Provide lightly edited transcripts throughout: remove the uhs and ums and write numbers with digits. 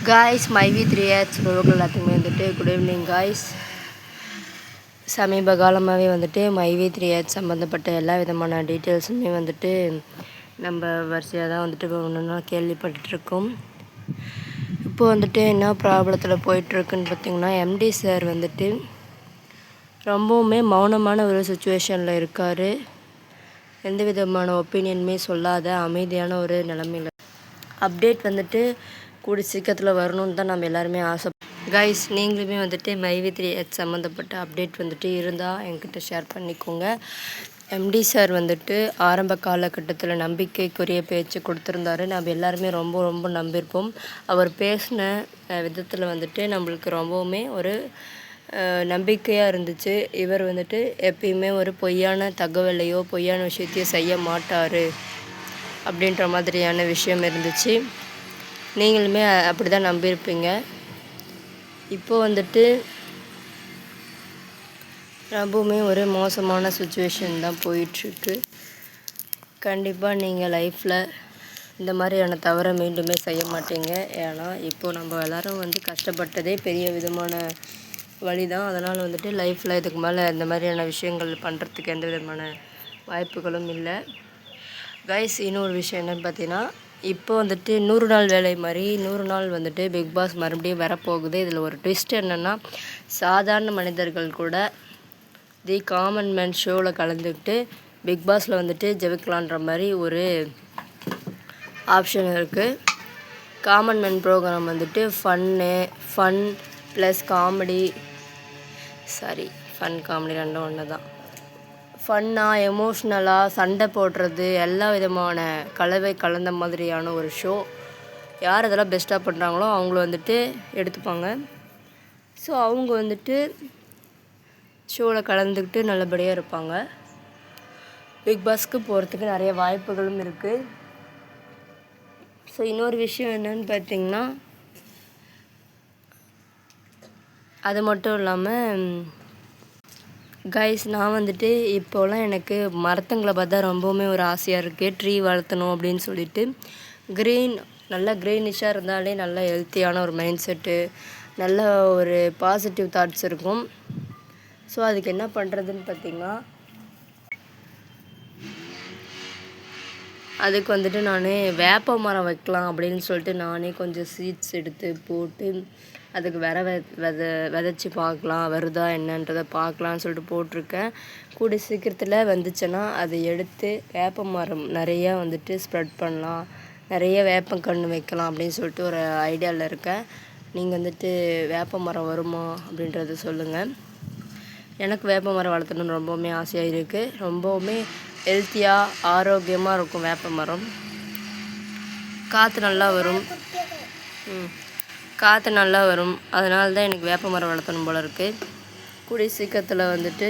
Guys மைவி 3H உறவுகள் எல்லாத்துக்குமே வந்துட்டு குட் ஈவினிங் காய்ஸ். சமீப காலமாகவே வந்துட்டு மைவி 3H சம்மந்தப்பட்ட எல்லா விதமான டீட்டெயில்ஸுமே வந்துட்டு நம்ம வரிசையாக தான் வந்துட்டு ஒன்றுன்னா கேள்விப்பட்டுருக்கோம். இப்போது வந்துட்டு என்ன ப்ராப்ளத்தில் போயிட்டுருக்குன்னு பார்த்திங்கன்னா, எம்டி சார் வந்துட்டு ரொம்பவுமே மௌனமான ஒரு சுச்சுவேஷனில் இருக்கார். எந்த விதமான ஒப்பீனியனுமே சொல்லாத அமைதியான ஒரு நிலைமையில் அப்டேட் வந்துட்டு கூடி சீக்கிரத்தில் வரணும்னு தான் நம்ம எல்லாருமே ஆசை. கைஸ், நீங்களுமே வந்துட்டு மைவி 3H சம்மந்தப்பட்ட அப்டேட் வந்துட்டு இருந்தால் என்கிட்ட ஷேர் பண்ணிக்கோங்க. எம்டி சார் வந்துட்டு ஆரம்ப காலகட்டத்தில் நம்பிக்கைக்குரிய பேச்சு கொடுத்துருந்தாரு. நம்ம எல்லாருமே ரொம்ப ரொம்ப நம்பியிருப்போம். அவர் பேசின விதத்தில் வந்துட்டு நம்மளுக்கு ரொம்பவுமே ஒரு நம்பிக்கையாக இருந்துச்சு. இவர் வந்துட்டு எப்பயுமே ஒரு பொய்யான தகவலையோ பொய்யான விஷயத்தையோ செய்ய மாட்டார் அப்படின்ற மாதிரியான விஷயம் இருந்துச்சு. நீங்களுமே அப்படி தான் நம்பியிருப்பீங்க. இப்போது வந்துட்டு ரொம்பவுமே ஒரு மோசமான சுச்சுவேஷன் தான் போயிட்டுருக்கு. கண்டிப்பாக நீங்கள் லைஃப்பில் இந்த மாதிரியான தவறை மீண்டுமே செய்ய மாட்டீங்க. ஏன்னா இப்போது நம்ம எல்லோரும் வந்து கஷ்டப்பட்டதே பெரிய விதமான வழி தான். அதனால் வந்துட்டு லைஃப்பில் இதுக்கு மேலே இந்த மாதிரியான விஷயங்கள் பண்ணுறதுக்கு எந்த விதமான வாய்ப்புகளும் இல்லை. கைஸ், இன்னொரு விஷயம் என்னென்னு பார்த்தீங்கன்னா, இப்போ வந்துட்டு 100 நாள் வேலை மாதிரி 100 நாள் வந்துட்டு பிக் பாஸ் மறுபடியும் வரப்போகுது. இதில் ஒரு ட்விஸ்ட் என்னென்னா, சாதாரண மனிதர்கள் கூட தி காமன் மேன் ஷோவில் கலந்துக்கிட்டு பிக் பாஸில் வந்துட்டு ஜெயிக்கலான்ற மாதிரி ஒரு ஆப்ஷன் இருக்குது. காமன் மேன் ப்ரோக்ராம் வந்துட்டு fun plus comedy, fun comedy ரெண்டும் ஒன்று தான். ஃபன்னாக எமோஷ்னலாக சண்டை போடுறது எல்லா விதமான கலந்த மாதிரியான ஒரு ஷோ. யார் அதெல்லாம் பெஸ்ட்டாக பண்ணுறாங்களோ அவங்கள வந்துட்டு எடுத்துப்பாங்க. ஸோ அவங்க வந்துட்டு ஷோவில் கலந்துக்கிட்டு நல்லபடியாக இருப்பாங்க. பிக் பாஸ்க்கு போகிறதுக்கு நிறைய வாய்ப்புகளும் இருக்குது. ஸோ இன்னொரு விஷயம் என்னன்னு பார்த்திங்கன்னா, அது மட்டும் இல்லாமல் கைஸ், நான் வந்துட்டு இப்போலாம் எனக்கு மரத்துங்களை பார்த்தா ரொம்பவுமே ஒரு ஆசையாக இருக்குது. ட்ரீ வளர்த்தணும் அப்படின்னு சொல்லிட்டு. நல்லா க்ரீனிஷாக இருந்தாலே நல்ல ஹெல்த்தியான ஒரு மைண்ட் செட்டு, நல்ல ஒரு பாசிட்டிவ் தாட்ஸ் இருக்கும். ஸோ அதுக்கு என்ன பண்ணுறதுன்னு பார்த்திங்கன்னா, அதுக்கு வந்துட்டு நான் வேப்ப மரம் வைக்கலாம் அப்படின்னு சொல்லிட்டு நானே கொஞ்சம் சீட்ஸ் எடுத்து போட்டு அதுக்கு விதைச்சி பார்க்கலாம், வருதா என்னன்றதை பார்க்கலான்னு சொல்லிட்டு போட்டிருக்கேன். கூடிய சீக்கிரத்தில் வந்துச்சுன்னா அதை எடுத்து வேப்ப மரம் நிறையா வந்துட்டு ஸ்ப்ரெட் பண்ணலாம், நிறைய வேப்பங்கன்று வைக்கலாம் அப்படின்னு சொல்லிட்டு ஒரு ஐடியாவில் இருக்கேன். நீங்கள் வந்துட்டு வேப்ப மரம் வருமா அப்படின்றத சொல்லுங்கள். எனக்கு வேப்ப மரம் வளர்த்தணுன்னு ரொம்பவுமே ஆசையாக இருக்குது. ரொம்பவுமே ஹெல்த்தியாக ஆரோக்கியமாக இருக்கும் வேப்ப மரம். காற்று நல்லா வரும். அதனால தான் எனக்கு வேப்ப மரம் வளர்த்தணும் போல் இருக்குது. கூடிய சீக்கிரத்தில் வந்துட்டு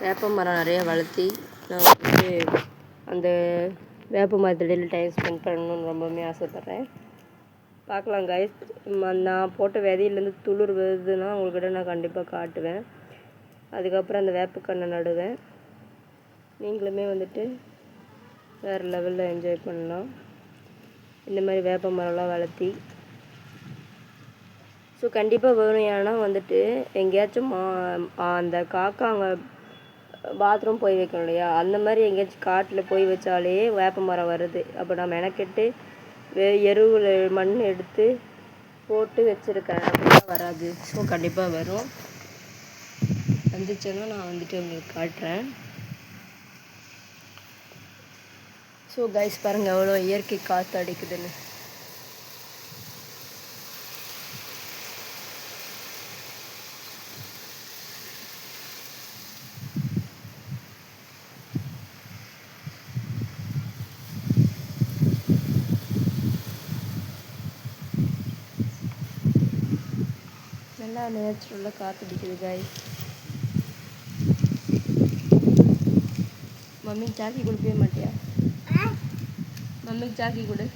வேப்ப மரம் நிறையா வளர்த்தி நான் வந்துட்டு அந்த வேப்ப மரத்தடியில் டைம் ஸ்பெண்ட் பண்ணணும்னு ரொம்பவுமே ஆசைப்பட்றேன். பார்க்கலாம் கைஸ். நான் போட்ட விதையிலேருந்து துளிர் வருதுன்னா உங்கள்கிட்ட நான் கண்டிப்பாக காட்டுவேன். அதுக்கப்புறம் அந்த வேப்பக்கண்ணை நடுவேன். நீங்களுமே வந்துட்டு வேறு லெவலில் என்ஜாய் பண்ணலாம் இந்த மாதிரி வேப்ப மரம்லாம் வளர்த்தி. ஸோ கண்டிப்பாக வரும். ஏன்னா வந்துட்டு எங்கேயாச்சும் அந்த காக்காங்க பாத்ரூம் போய் வைக்கணும் இல்லையா, அந்த மாதிரி எங்கேயாச்சும் காட்டில் போய் வச்சாலே வேப்ப மரம் வருது. அப்போ நான் மெனக்கெட்டு எருவில் மண் எடுத்து போட்டு வச்சுருக்கேன், அப்படிலாம் வராது. ஸோ கண்டிப்பாக வரும். வந்துச்சுன்னா நான் வந்துட்டு உங்களுக்கு காட்டுறேன். ஸோ கைஸ், பாருங்கள் எவ்வளோ இயற்கை காற்று அடிக்குதுன்னு. நல்லா நேச்சுரலாக காற்று அடிக்குது கைஸ். மம்மிக்கு சாக்கி கொடுக்கவே மாட்டியா? மம்மிக்கு சாக்கி கொடு.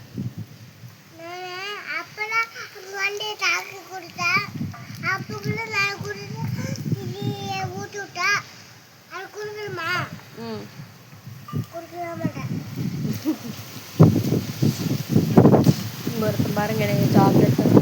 பாருங்க, எனக்கு சாக்லேட்